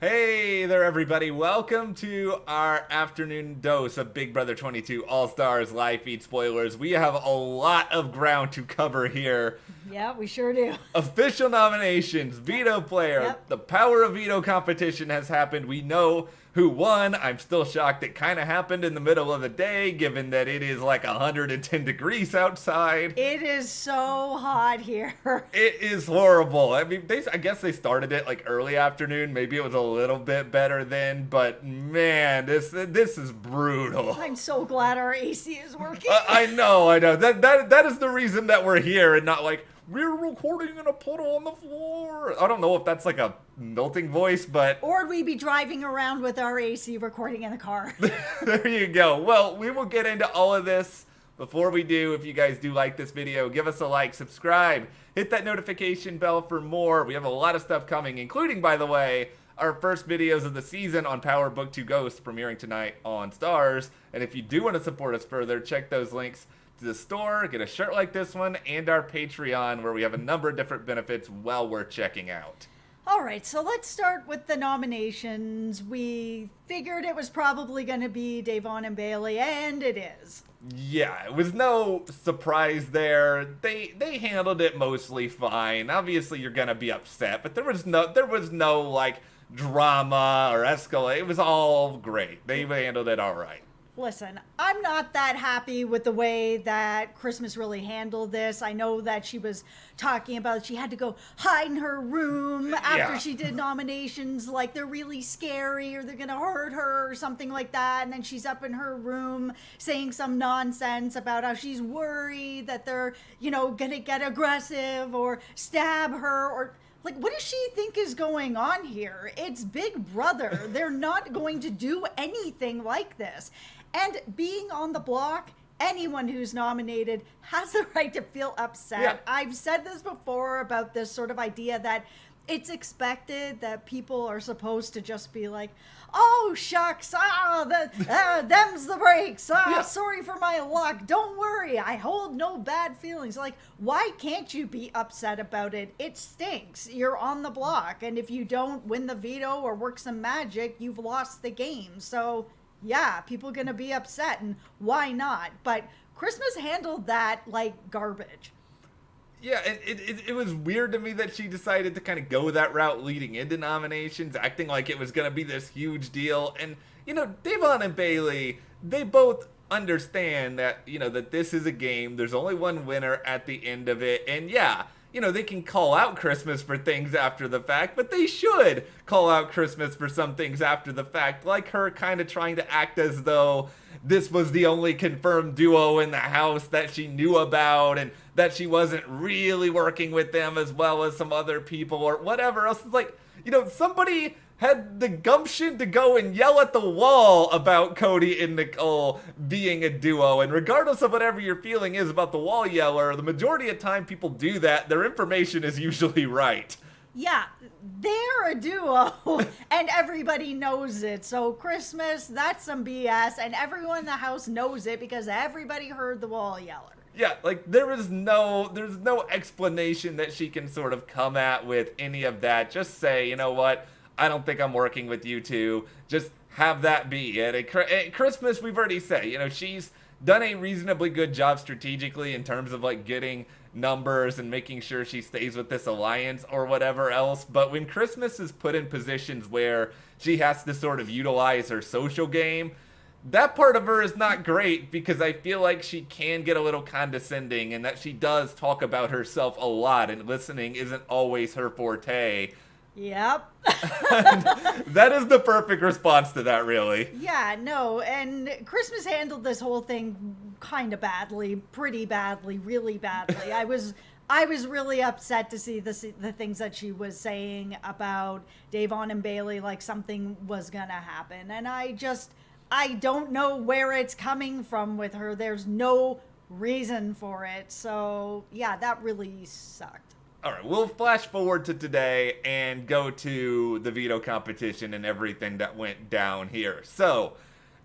Hey there, everybody. Welcome to our afternoon dose of Big Brother 22 All-Stars live feed spoilers. We have a lot of ground to cover here. Yeah, we sure do. Official nominations, veto player, Yep. the power of veto competition has happened. We know who won. I'm still shocked it kind of happened in the middle of the day, given that it is like 110 degrees outside. It is so hot here. It is horrible. I mean, I guess they started it like early afternoon. Maybe it was a little bit better then, but man, this is brutal. I'm so glad our AC is working. I know. That is the reason that we're here and not like we're recording in a puddle on the floor. I don't know if that's like a melting voice, but Or we'd be driving around with our AC recording in the car. there you go. Well, we will get into all of this. Before we do, if you guys do like this video, give us a like, subscribe, hit that notification bell for more. We have a lot of stuff coming, including, by the way, our first videos of the season on Power Book 2 Ghost premiering tonight on Stars. And if you do want to support us further, check those links to the store, get a shirt like this one, and our Patreon, where we have a number of different benefits well worth checking out. All right, so let's start with the nominations. We figured it was probably going to be Davon and Bayleigh, and it is. Yeah, it was no surprise there. They handled it mostly fine. Obviously, you're gonna be upset, but there was no like drama or escalate. It was all great. They handled it all right. Listen, I'm not that happy with the way that Christmas really handled this. I know that she was talking about she had to go hide in her room after Yeah. she did nominations, like they're really scary or they're going to hurt her or something like that. And then she's up in her room saying some nonsense about how she's worried that they're, going to get aggressive or stab her or... Like, what does she think is going on here? It's Big Brother. They're not going to do anything like this. And being on the block, anyone who's nominated has the right to feel upset. Yeah. I've said this before about this sort of idea that it's expected that people are supposed to just be like, oh, shucks, them's the breaks. Yeah. Sorry for my luck. Don't worry. I hold no bad feelings. Like, why can't you be upset about it? It stinks. You're on the block. And if you don't win the veto or work some magic, you've lost the game. So, yeah, people are going to be upset. And why not? But Christmas handled that like garbage. Yeah, it was weird to me that she decided to kind of go that route leading into nominations, acting like it was going to be this huge deal. And, Davon and Bayleigh, they both understand that, that this is a game. There's only one winner at the end of it. And yeah, they can call out Christmas for things after the fact, but they should call out Christmas for some things after the fact, like her kind of trying to act as though this was the only confirmed duo in the house that she knew about and that she wasn't really working with them as well as some other people or whatever else. It's like, somebody had the gumption to go and yell at the wall about Cody and Nicole being a duo. And regardless of whatever your feeling is about the wall yeller, the majority of time people do that, their information is usually right. Yeah, they're a duo and everybody knows it. So Christmas, that's some BS and everyone in the house knows it because everybody heard the wall yeller. Yeah, like there's no explanation that she can sort of come at with any of that. Just say, you know what? I don't think I'm working with you two. Just have that be it. At Christmas, we've already said, she's done a reasonably good job strategically in terms of like getting numbers and making sure she stays with this alliance or whatever else. But when Christmas is put in positions where she has to sort of utilize her social game, that part of her is not great because I feel like she can get a little condescending and that she does talk about herself a lot and listening isn't always her forte. Yep. That is the perfect response to that, really. Yeah, no, and Christmas handled this whole thing kind of badly, pretty badly, really badly. I was really upset to see the things that she was saying about Davon and Bayleigh, like something was gonna happen, and I don't know where it's coming from with her. There's no reason for it, so yeah, that really sucked. All right, we'll flash forward to today and go to the veto competition and everything that went down here. So,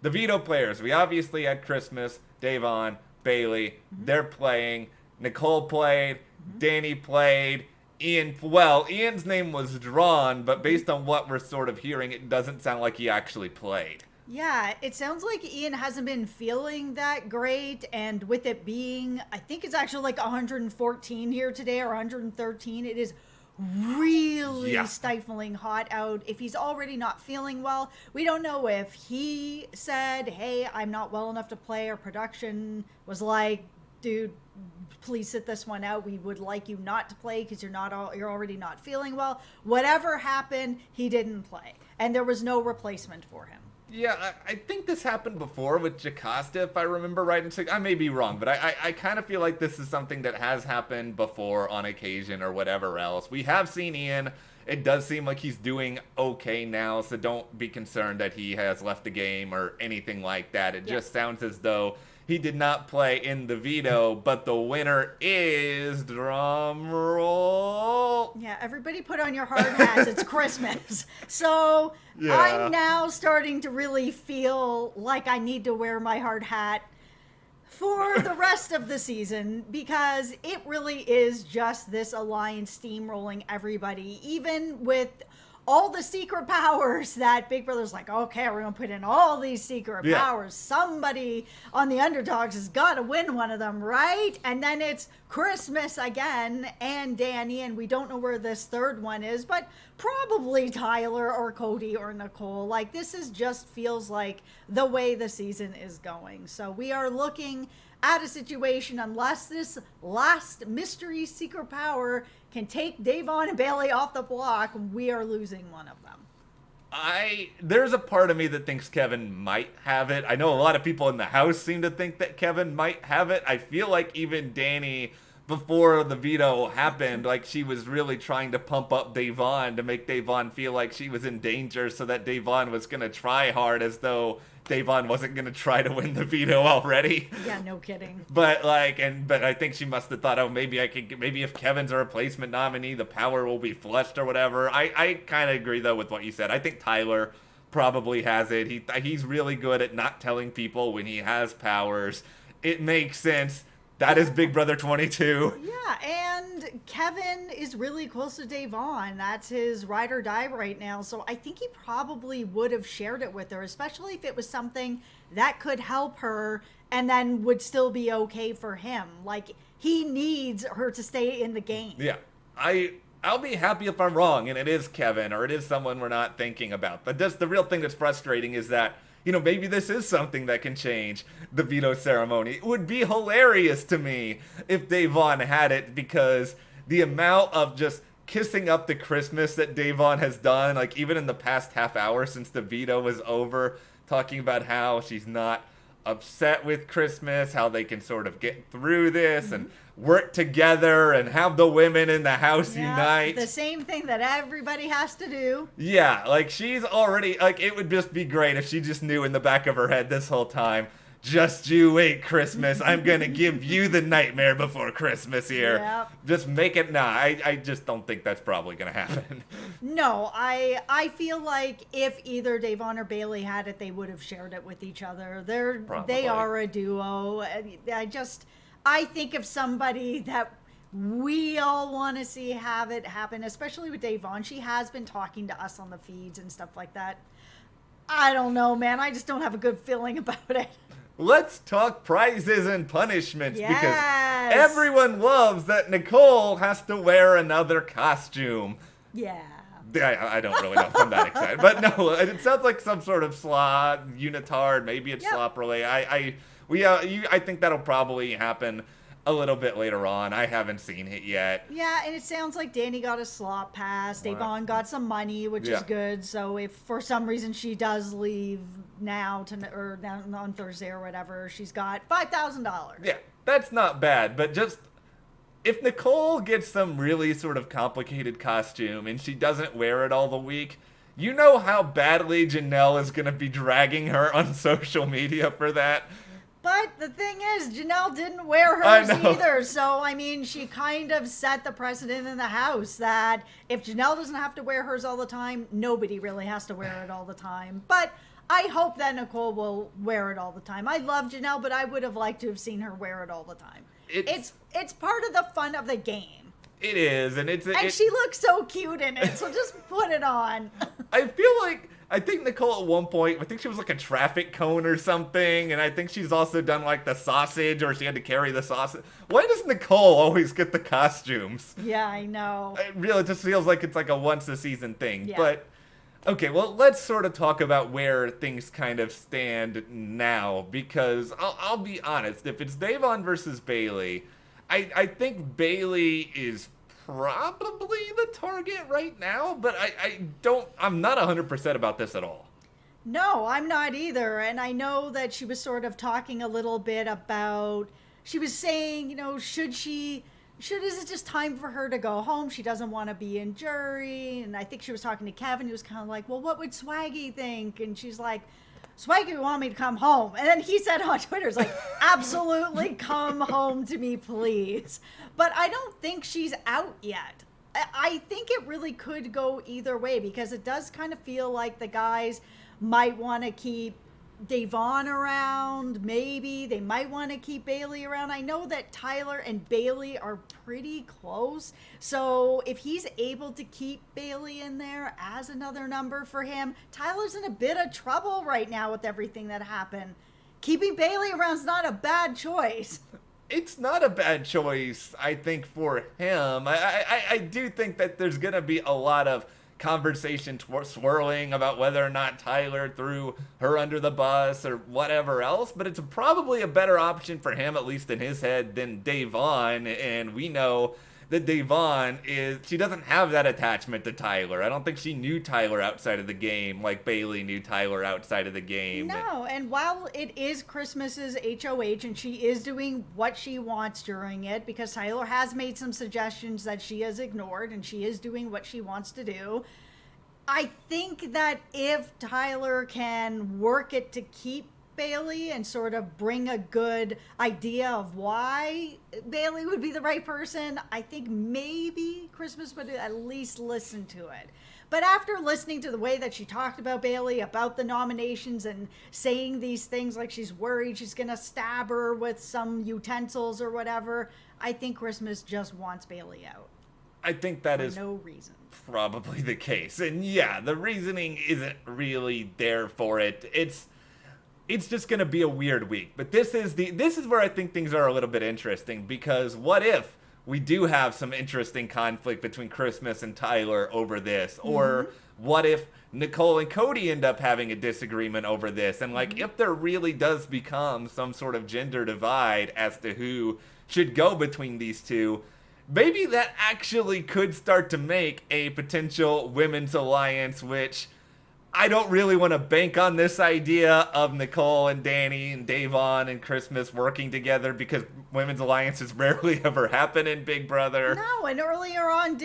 the veto players, we obviously had Christmas, Davon, Bayleigh, they're playing. Nicole played, DANI played, Ian's name was drawn, but based on what we're sort of hearing, it doesn't sound like he actually played. Yeah, it sounds like Ian hasn't been feeling that great, and with it being, I think it's actually like 114 here today or 113, it is really stifling hot out. If he's already not feeling well, we don't know if he said, hey, I'm not well enough to play, or production was like, dude, please sit this one out. We would like you not to play because you're already not feeling well. Whatever happened, he didn't play, and there was no replacement for him. Yeah, I think this happened before with Jocasta, if I remember right. I may be wrong, but I kind of feel like this is something that has happened before on occasion or whatever else. We have seen Ian. It does seem like he's doing okay now, so don't be concerned that he has left the game or anything like that. It just sounds as though he did not play in the veto, but the winner is, drum roll. Yeah, everybody put on your hard hats. It's Christmas. So I'm now starting to really feel like I need to wear my hard hat for the rest of the season, because it really is just this alliance steamrolling everybody, even with all the secret powers that Big Brother's like, okay, we're going to put in all these secret powers. Somebody on the underdogs has got to win one of them, right? And then it's Christmas again and DANI, and we don't know where this third one is, but probably Tyler or Cody or Nicole. Like, this is just feels like the way the season is going. So we are looking at a situation, unless this last mystery secret power can take Davon and Bayleigh off the block, we are losing one of them. There's a part of me that thinks Kevin might have it. I know a lot of people in the house seem to think that Kevin might have it. I feel like even DANI, before the veto happened, like, she was really trying to pump up Davon to make Davon feel like she was in danger, so that Davon was going to try hard, as though Davon wasn't going to try to win the veto already. Yeah, no kidding. But I think she must have thought, oh, maybe if Kevin's a replacement nominee, the power will be flushed or whatever. I kind of agree, though, with what you said. I think Tyler probably has it. He's really good at not telling people when he has powers. It makes sense. That is Big Brother 22. Yeah, and Kevin is really close to Davon. That's his ride or die right now. So I think he probably would have shared it with her, especially if it was something that could help her and then would still be okay for him. Like, he needs her to stay in the game. Yeah, I'll be happy if I'm wrong and it is Kevin or it is someone we're not thinking about. But the real thing that's frustrating is that, you know, maybe this is something that can change the veto ceremony. It would be hilarious to me if Davon had it, because the amount of just kissing up the Christmas that Davon has done, like even in the past half hour since the veto was over, talking about how she's not upset with Christmas, how they can sort of get through this and work together and have the women in the house unite. The same thing that everybody has to do. Yeah, like she's already, like, it would just be great if she just knew in the back of her head this whole time, just you wait, Christmas, I'm gonna give you the nightmare before Christmas here. Yep. Just make it, I just don't think that's probably gonna happen. No, I feel like if either Davon or Bayleigh had it, they would have shared it with each other. They are a duo. I think of somebody that we all want to see have it happen, especially with Davon. She has been talking to us on the feeds and stuff like that. I don't know, man. I just don't have a good feeling about it. Let's talk prizes and punishments, Yes. because everyone loves that Nicole has to wear another costume. Yeah. I don't really know if I'm that excited, but no, it sounds like some sort of slot unitard. Maybe it's slop relay. I think that'll probably happen a little bit later on. I haven't seen it yet. Yeah, and it sounds like DANI got a slot pass. Davon got some money, which is good. So if for some reason she does leave now or on Thursday or whatever, she's got $5,000. Yeah, that's not bad. But just if Nicole gets some really sort of complicated costume and she doesn't wear it all the week, you know how badly Janelle is going to be dragging her on social media for that. But the thing is, Janelle didn't wear hers either. So, I mean, she kind of set the precedent in the house that if Janelle doesn't have to wear hers all the time, nobody really has to wear it all the time. But I hope that Nicole will wear it all the time. I love Janelle, but I would have liked to have seen her wear it all the time. It's part of the fun of the game. It is, and she looks so cute in it, so just put it on. I feel like, I think Nicole at one point, I think she was like a traffic cone or something, and I think she's also done like the sausage, or she had to carry the sausage. Why does Nicole always get the costumes? Yeah, I know. It just feels like it's like a once a season thing. Yeah. But, okay, well, let's sort of talk about where things kind of stand now, because I'll be honest, if it's Davon versus Bayleigh, I think Bayleigh is probably the target right now, but I'm not 100% about this at all. No, I'm not either. And I know that she was sort of talking a little bit about, she was saying, is it just time for her to go home? She doesn't want to be in jury. And I think she was talking to Kevin, who was kind of like, well, what would Swaggy think? And she's like, Swaggy would want me to come home. And then he said on Twitter, it's like, absolutely come home to me, please. But I don't think she's out yet. I think it really could go either way, because it does kind of feel like the guys might want to keep Davon around. Maybe they might want to keep Bayleigh around. I know that Tyler and Bayleigh are pretty close. So if he's able to keep Bayleigh in there as another number for him, Tyler's in a bit of trouble right now with everything that happened. Keeping Bayleigh around is not a bad choice. It's not a bad choice, I think, for him. I do think that there's going to be a lot of conversation swirling about whether or not Tyler threw her under the bus or whatever else, but it's probably a better option for him, at least in his head, than Davon. And we know that Davon she doesn't have that attachment to Tyler. I don't think she knew Tyler outside of the game like Bayleigh knew Tyler outside of the game. No, and while it is Christmas's HOH and she is doing what she wants during it, because Tyler has made some suggestions that she has ignored and she is doing what she wants to do, I think that if Tyler can work it to keep Bayleigh and sort of bring a good idea of why Bayleigh would be the right person, I think maybe Christmas would at least listen to it. But after listening to the way that she talked about Bayleigh, about the nominations, and saying these things like she's worried she's gonna stab her with some utensils or whatever, I think Christmas just wants Bayleigh out. I think that is no reason. Probably the case. And yeah, the reasoning isn't really there for it. It's just going to be a weird week. But this is where I think things are a little bit interesting, because what if we do have some interesting conflict between Christmas and Tyler over this? Mm-hmm. Or what if Nicole and Cody end up having a disagreement over this? And if there really does become some sort of gender divide as to who should go between these two, maybe that actually could start to make a potential women's alliance, which I don't really want to bank on this idea of Nicole and DANI and Davon and Christmas working together, because women's alliances rarely ever happen in Big Brother. No, and earlier on,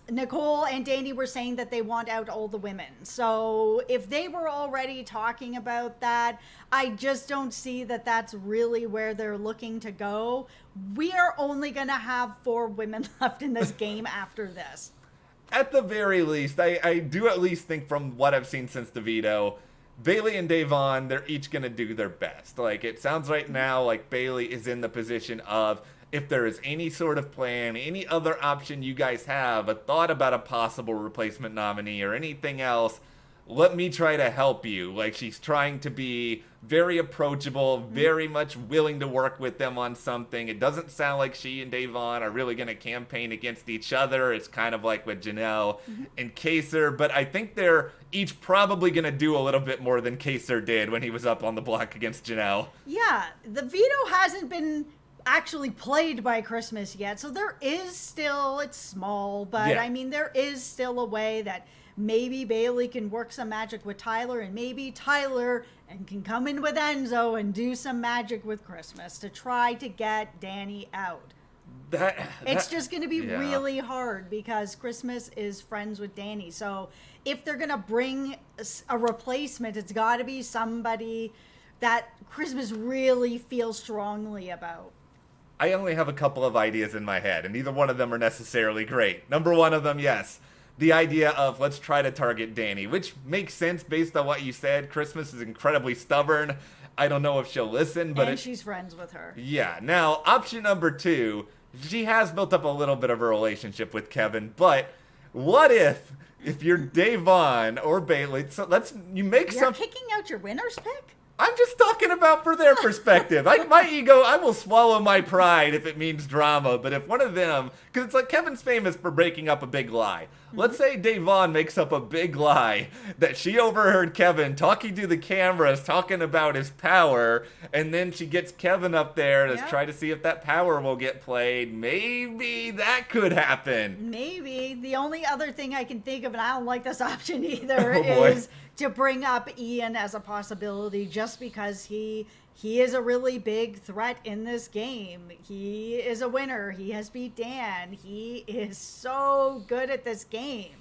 Nicole and DANI were saying that they want out all the women. So if they were already talking about that, I just don't see that that's really where they're looking to go. We are only going to have 4 women left in this game after this. At the very least, I do at least think, from what I've seen since the veto, Bayleigh and Davon, they're each going to do their best. It sounds right now like Bayleigh is in the position of, if there is any sort of plan, any other option you guys have, a thought about a possible replacement nominee or anything else, let me try to help you. She's trying to be very approachable, very much willing to work with them on something. It doesn't sound like she and Davon are really going to campaign against each other. It's kind of like with Janelle and Kaser, but I think they're each probably going to do a little bit more than Kaser did when he was up on the block against Janelle. Yeah, the veto hasn't been actually played by Christmas yet, so there is still, it's small, but yeah. I mean, there is still a way that maybe Bayleigh can work some magic with Tyler, and maybe Tyler can come in with Enzo and do some magic with Christmas to try to get DANI out. It's just going to be really hard, because Christmas is friends with DANI. So if they're going to bring a replacement, it's got to be somebody that Christmas really feels strongly about. I only have a couple of ideas in my head, and neither one of them are necessarily great. Number one of them, yes, the idea of let's try to target DANI, which makes sense based on what you said. Christmas is incredibly stubborn. I don't know if she'll listen, but... And she's friends with her. Yeah. Now, option number 2 She has built up a little bit of a relationship with Kevin, but what if you're Davon or Bayleigh, so you make You're kicking out your winner's pick? I'm just talking about for their perspective. My ego, I will swallow my pride if it means drama, but if one of them, because it's like Kevin's famous for breaking up a big lie. Let's say Davon makes up a big lie that she overheard Kevin talking to the cameras, talking about his power, and then she gets Kevin up there to try to see if that power will get played. Maybe that could happen. Maybe. The only other thing I can think of, and I don't like this option either, boy. is to bring up Ian as a possibility just because he is a really big threat in this game. He is a winner. He has beat Dan. He is so good at this game.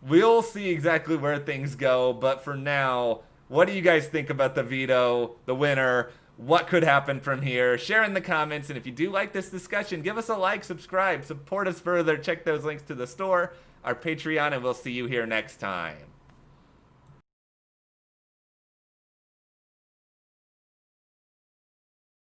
We'll see exactly where things go, but for now, what do you guys think about the veto, the winner? What could happen from here? Share in the comments, and if you do like this discussion, give us a like, subscribe, support us further, check those links to the store, our Patreon, and we'll see you here next time.